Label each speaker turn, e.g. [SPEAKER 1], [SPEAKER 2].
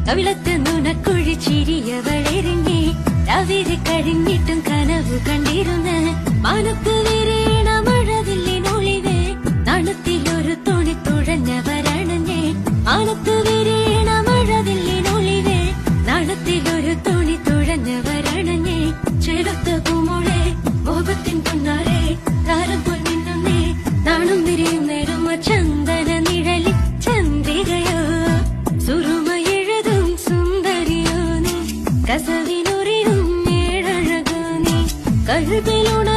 [SPEAKER 1] കവിളത്ത് നുണക്കുഴിച്ചിരിയവളെറിഞ്ഞേ രാവിലെ കഴിഞ്ഞിട്ടും കനവ് കണ്ടിരുന്ന് മാനത്ത് വീരീണ മഴവില്ലിനൊളിവേ നാണത്തിലൊരു തുണി തുഴഞ്ഞവരണഞ്ഞേ മാനത്ത് വീരീണ മഴവില്ലിനൊളിവേ നാണത്തിലൊരു തുണി തുഴഞ്ഞവരണഞ്ഞേ ചെറുത്ത പൂമോളെ മോഹത്തിൻ പൊന്നാരെ താരം പൊന്നിന്നുന്നേ നാണം വിരിയും നേരുമ ചന്ദന നിഴലി ചന്ദ്രികയോ സുറുമയെഴുതും സുന്ദരിയോ നീ കസവിനുറിയും ഏഴഴകോ നീ കഴുകിലുണ